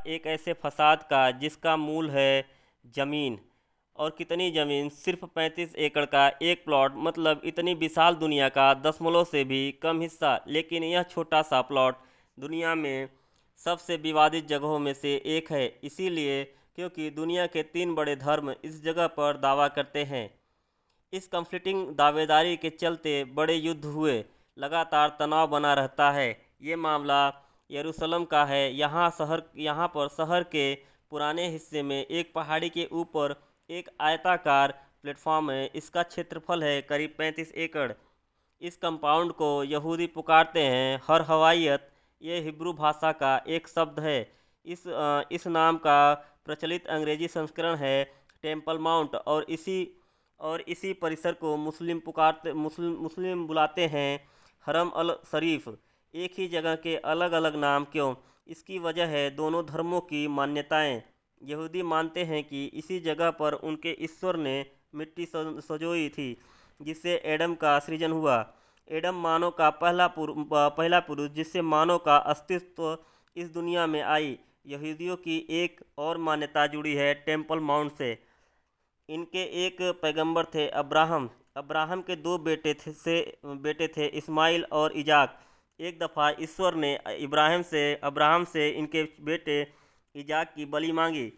एक ऐसे फसाद का जिसका मूल है ज़मीन। और कितनी ज़मीन, सिर्फ 35 एकड़ का एक प्लॉट, मतलब इतनी विशाल दुनिया का दशमलव से भी कम हिस्सा। लेकिन यह छोटा सा प्लॉट दुनिया में सबसे विवादित जगहों में से एक है, इसीलिए क्योंकि दुनिया के 3 बड़े धर्म इस जगह पर दावा करते हैं। इस कन्फ्लिक्टिंग दावेदारी के चलते बड़े युद्ध हुए, लगातार तनाव बना रहता है। ये मामला यरूशलेम का है। यहाँ पर शहर के पुराने हिस्से में एक पहाड़ी के ऊपर एक आयताकार प्लेटफॉर्म है। इसका क्षेत्रफल है करीब 35 एकड़। इस कंपाउंड को यहूदी पुकारते हैं हर हवाइयत। ये हिब्रू भाषा का एक शब्द है। इस नाम का प्रचलित अंग्रेजी संस्करण है टेम्पल माउंट। और इसी परिसर को मुस्लिम बुलाते हैं हरम अल शरीफ। एक ही जगह के अलग अलग नाम क्यों? इसकी वजह है दोनों धर्मों की मान्यताएं। यहूदी मानते हैं कि इसी जगह पर उनके ईश्वर ने मिट्टी सजोई थी जिससे एडम का सृजन हुआ। एडम मानव का पहला पुरुष जिससे मानव का अस्तित्व इस दुनिया में आई। यहूदियों की एक और मान्यता जुड़ी है टेम्पल माउंट से। इनके एक पैगंबर थे अब्राहम। अब्राहम के 2 बेटे थे इस्माइल और इजाक। एक दफ़ा ईश्वर ने अब्राहम से इनके बेटे इजाक की बलि मांगी।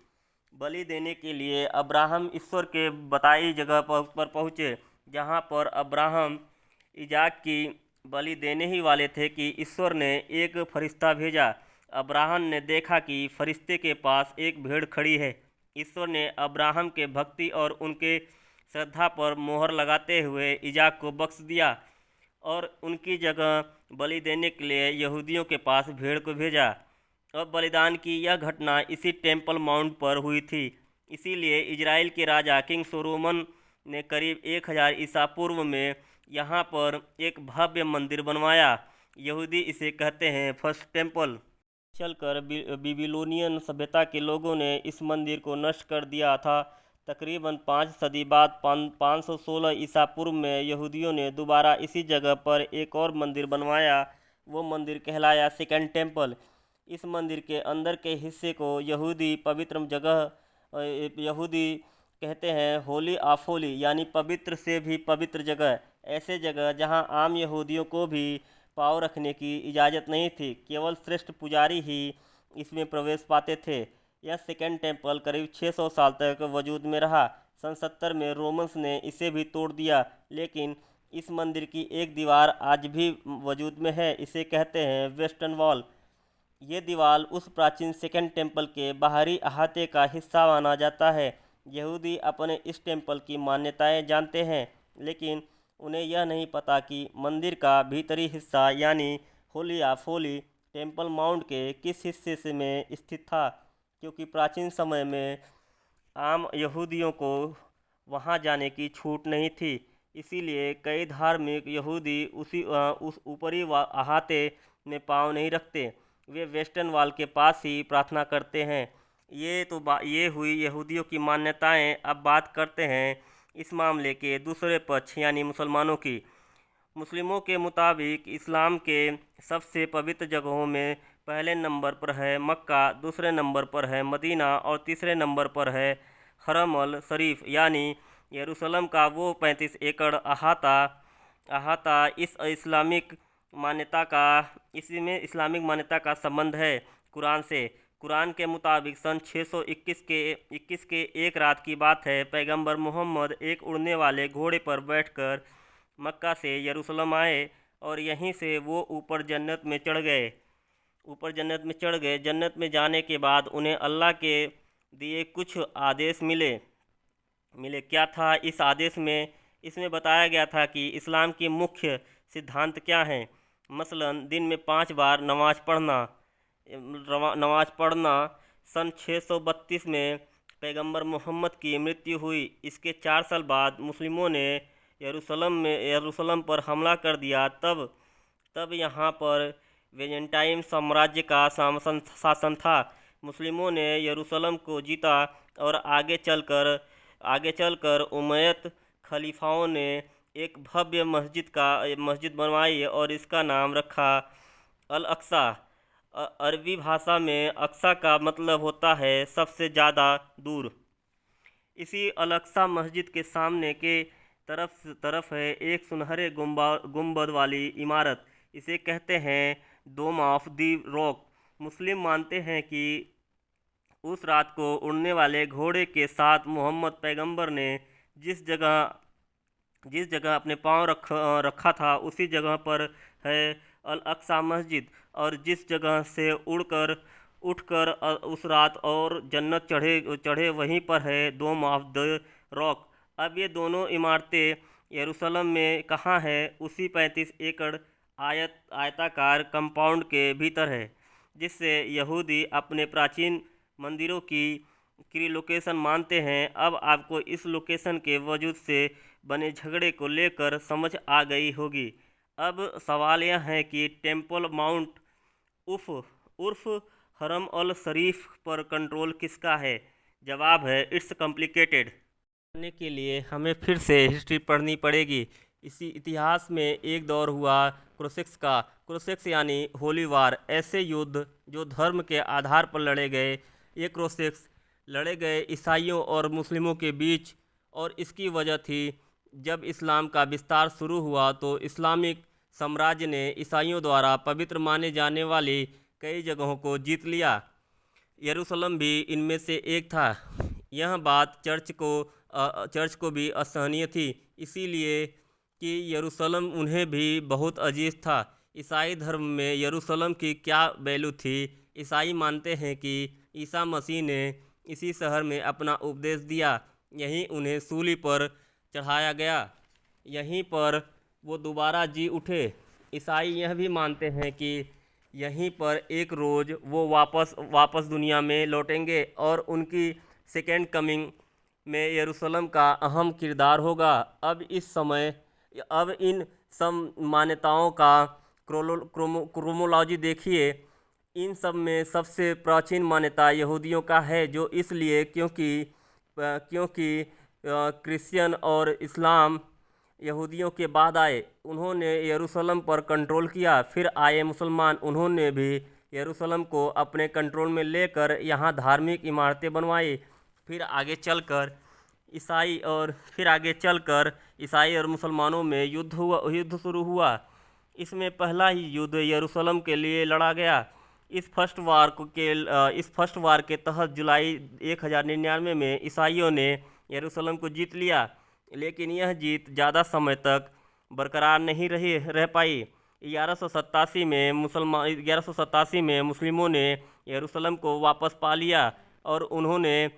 बलि देने के लिए अब्राहम ईश्वर के बताई जगह पर पहुँचे, जहाँ पर अब्राहम इजाक की बलि देने ही वाले थे कि ईश्वर ने एक फरिश्ता भेजा। अब्राहम ने देखा कि फरिश्ते के पास एक भेड़ खड़ी है। ईश्वर ने अब्राहम के भक्ति और उनके श्रद्धा पर मोहर लगाते हुए इजाक को बख्श दिया और उनकी जगह बलि देने के लिए यहूदियों के पास भेड़ को भेजा। अब बलिदान की यह घटना इसी टेम्पल माउंट पर हुई थी। इसीलिए इजराइल के राजा किंग सोलोमन ने करीब 1000 ईसा पूर्व में यहाँ पर एक भव्य मंदिर बनवाया। यहूदी इसे कहते हैं फर्स्ट टेम्पल। चलकर बेबीलोनियन सभ्यता के लोगों ने इस मंदिर को नष्ट कर दिया था। तकरीबन 5 सदी बाद 516 ईसा पूर्व में यहूदियों ने दोबारा इसी जगह पर एक और मंदिर बनवाया। वो मंदिर कहलाया सेकंड टेम्पल। इस मंदिर के अंदर के हिस्से को यहूदी कहते हैं होली ऑफ होली, यानी पवित्र से भी पवित्र जगह। ऐसे जगह जहां आम यहूदियों को भी पाँव रखने की इजाज़त नहीं थी, केवल श्रेष्ठ पुजारी ही इसमें प्रवेश पाते थे। यह सेकंड टेम्पल करीब 600 साल तक वजूद में रहा। सन 70 में रोमन्स ने इसे भी तोड़ दिया, लेकिन इस मंदिर की एक दीवार आज भी वजूद में है। इसे कहते हैं वेस्टर्न वॉल। ये दीवार उस प्राचीन सेकंड टेम्पल के बाहरी अहाते का हिस्सा माना जाता है। यहूदी अपने इस टेम्पल की मान्यताएं जानते हैं, लेकिन उन्हें यह नहीं पता कि मंदिर का भीतरी हिस्सा यानी Holi of Holi temple mount के किस हिस्से में स्थित था, क्योंकि प्राचीन समय में आम यहूदियों को वहां जाने की छूट नहीं थी। इसीलिए कई धार्मिक यहूदी उस ऊपरी अहाते में पाँव नहीं रखते। वे वेस्टर्न वॉल के पास ही प्रार्थना करते हैं। ये हुई यहूदियों की मान्यताएं। अब बात करते हैं इस मामले के दूसरे पक्ष यानी मुसलमानों की। मुस्लिमों के मुताबिक इस्लाम के सबसे पवित्र जगहों में पहले नंबर पर है मक्का, दूसरे नंबर पर है मदीना और तीसरे नंबर पर है हरम अल शरीफ यानी यरूशलेम का वो 35 एकड़ अहाता। इसमें इस्लामिक मान्यता का संबंध है कुरान से। कुरान के मुताबिक सन 621 के एक रात की बात है। पैगंबर मोहम्मद एक उड़ने वाले घोड़े पर बैठकर मक्का से यरूशलेम आए और यहीं से वो ऊपर जन्नत में चढ़ गए। जन्नत में जाने के बाद उन्हें अल्लाह के दिए कुछ आदेश मिले। क्या था इस आदेश में? इसमें बताया गया था कि इस्लाम की मुख्य सिद्धांत क्या हैं। मसलन दिन में 5 बार नमाज पढ़ना। सन 632 में पैगंबर मोहम्मद की मृत्यु हुई। इसके 4 साल बाद मुस्लिमों ने यरूशलेम पर हमला कर दिया। तब यहाँ पर बेजेंटाइन साम्राज्य का शासन था। मुस्लिमों ने यरूशलेम को जीता और आगे चलकर उमैयद खलीफाओं ने एक भव्य मस्जिद बनवाई और इसका नाम रखा अल अक्सा। अरबी भाषा में अक्सा का मतलब होता है सबसे ज़्यादा दूर। इसी अल-अक्सा मस्जिद के सामने के तरफ है एक सुनहरे गुंबद वाली इमारत। इसे कहते हैं डोम ऑफ द रॉक। मुस्लिम मानते हैं कि उस रात को उड़ने वाले घोड़े के साथ मोहम्मद पैगंबर ने जिस जगह जिस जगह अपने पाँव रखा था उसी जगह पर है अल अक्सा मस्जिद, और जिस जगह से उठकर उस रात और जन्नत चढ़े वहीं पर है डोम ऑफ द रॉक। अब ये दोनों इमारतें यरूशलेम में कहाँ है? उसी 35 एकड़ आयताकार कंपाउंड के भीतर है, जिससे यहूदी अपने प्राचीन मंदिरों की लोकेशन मानते हैं। अब आपको इस लोकेशन के वजूद से बने झगड़े को लेकर समझ आ गई होगी। अब सवाल यह है कि टेम्पल माउंट उर्फ हरम अल शरीफ पर कंट्रोल किसका है? जवाब है इट्स कॉम्प्लिकेटेड। जानने के लिए हमें फिर से हिस्ट्री पढ़नी पड़ेगी। इसी इतिहास में एक दौर हुआ क्रूसेड्स का। क्रूसेड्स यानी होली वार, ऐसे युद्ध जो धर्म के आधार पर लड़े गए। ये क्रूसेड्स लड़े गए ईसाइयों और मुस्लिमों के बीच, और इसकी वजह थी जब इस्लाम का विस्तार शुरू हुआ तो इस्लामिक साम्राज्य ने ईसाइयों द्वारा पवित्र माने जाने वाली कई जगहों को जीत लिया। यरूशलेम भी इनमें से एक था। यह बात चर्च को भी असहनीय थी, इसीलिए कि यरूशलेम उन्हें भी बहुत अजीज था। ईसाई धर्म में यरूशलेम की क्या वैल्यू थी? ईसाई मानते हैं कि ईसा मसीह ने इसी शहर में अपना उपदेश दिया, यहीं उन्हें सूली पर चढ़ाया गया, यहीं पर वो दोबारा जी उठे। ईसाई यह भी मानते हैं कि यहीं पर एक रोज़ वो वापस दुनिया में लौटेंगे और उनकी सेकेंड कमिंग में यरूशलेम का अहम किरदार होगा। अब इन सब मान्यताओं का क्रोमोलॉजी देखिए। इन सब में सबसे प्राचीन मान्यता यहूदियों का है, जो इसलिए क्योंकि क्रिश्चियन और इस्लाम यहूदियों के बाद आए, उन्होंने यरूशलेम पर कंट्रोल किया। फिर आए मुसलमान, उन्होंने भी यरूशलेम को अपने कंट्रोल में लेकर यहाँ धार्मिक इमारतें बनवाई। फिर आगे चलकर ईसाई और मुसलमानों में युद्ध शुरू हुआ। इसमें पहला ही युद्ध यरूशलेम के लिए लड़ा गया। इस फर्स्ट वार के तहत जुलाई 1099 में ईसाइयों ने यरूशलेम को जीत लिया, लेकिन यह जीत ज़्यादा समय तक बरकरार नहीं रह पाई। 1187 में मुस्लिमों ने यरूशलेम को वापस पा लिया और उन्होंने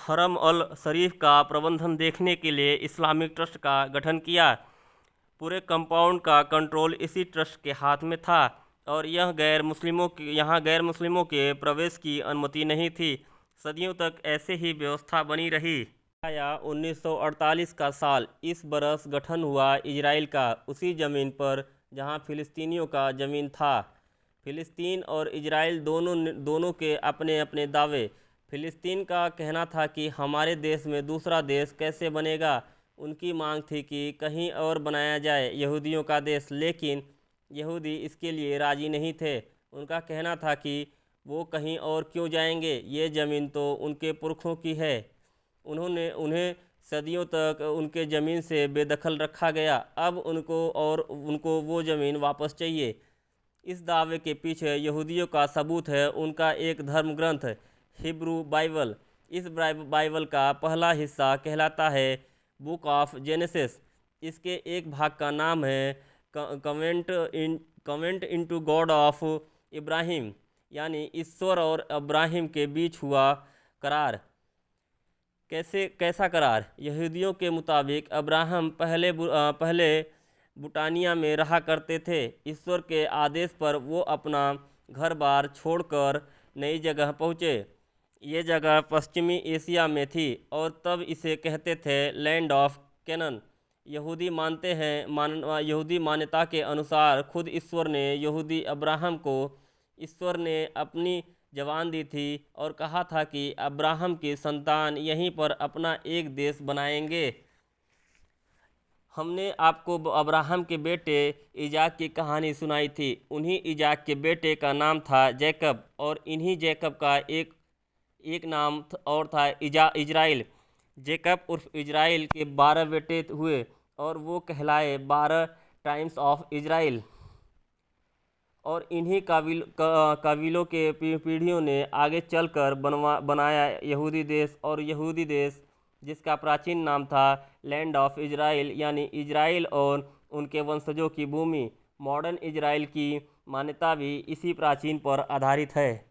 हरम अल शरीफ का प्रबंधन देखने के लिए इस्लामिक ट्रस्ट का गठन किया। पूरे कंपाउंड का कंट्रोल इसी ट्रस्ट के हाथ में था, और यहाँ गैर मुस्लिमों के प्रवेश की अनुमति नहीं थी। सदियों तक ऐसे ही व्यवस्था बनी रही। 1948 का साल, इस बरस गठन हुआ इजराइल का, उसी ज़मीन पर जहाँ फिलिस्तीनियों का ज़मीन था। फिलिस्तीन और इजराइल दोनों के अपने अपने दावे। फिलिस्तीन का कहना था कि हमारे देश में दूसरा देश कैसे बनेगा। उनकी मांग थी कि कहीं और बनाया जाए यहूदियों का देश, लेकिन यहूदी इसके लिए राज़ी नहीं थे। उनका कहना था कि वो कहीं और क्यों जाएंगे, ये ज़मीन तो उनके पुरखों की है। उन्हें सदियों तक उनके ज़मीन से बेदखल रखा गया। अब उनको वो ज़मीन वापस चाहिए। इस दावे के पीछे यहूदियों का सबूत है उनका एक धर्म ग्रंथ, हिब्रू बाइबल। इस बाइबल का पहला हिस्सा कहलाता है बुक ऑफ जेनेसिस। इसके एक भाग का नाम है कवेंट इनटू गॉड ऑफ इब्राहिम, यानी ईश्वर और इब्राहिम के बीच हुआ करार। कैसा करार? यहूदियों के मुताबिक अब्राहम पहले बुटानिया में रहा करते थे। ईश्वर के आदेश पर वो अपना घर बार छोड़कर नई जगह पहुँचे। ये जगह पश्चिमी एशिया में थी और तब इसे कहते थे लैंड ऑफ कैनन। यहूदी मान्यता के अनुसार खुद ईश्वर ने अपनी जबान दी थी और कहा था कि अब्राहम की संतान यहीं पर अपना एक देश बनाएंगे। हमने आपको अब्राहम के बेटे इजाक की कहानी सुनाई थी। उन्हीं इजाक के बेटे का नाम था जैकब, और इन्हीं जैकब का एक एक नाम और था इजराइल। जैकब उर्फ इजराइल के 12 बेटे हुए, और वो कहलाए 12 टाइम्स ऑफ इजराइल। और इन्हीं काबिलों के पीढ़ियों ने आगे चलकर बनाया यहूदी देश। और यहूदी देश जिसका प्राचीन नाम था लैंड ऑफ इजराइल, यानी इजराइल और उनके वंशजों की भूमि। मॉडर्न इजराइल की मान्यता भी इसी प्राचीन पर आधारित है।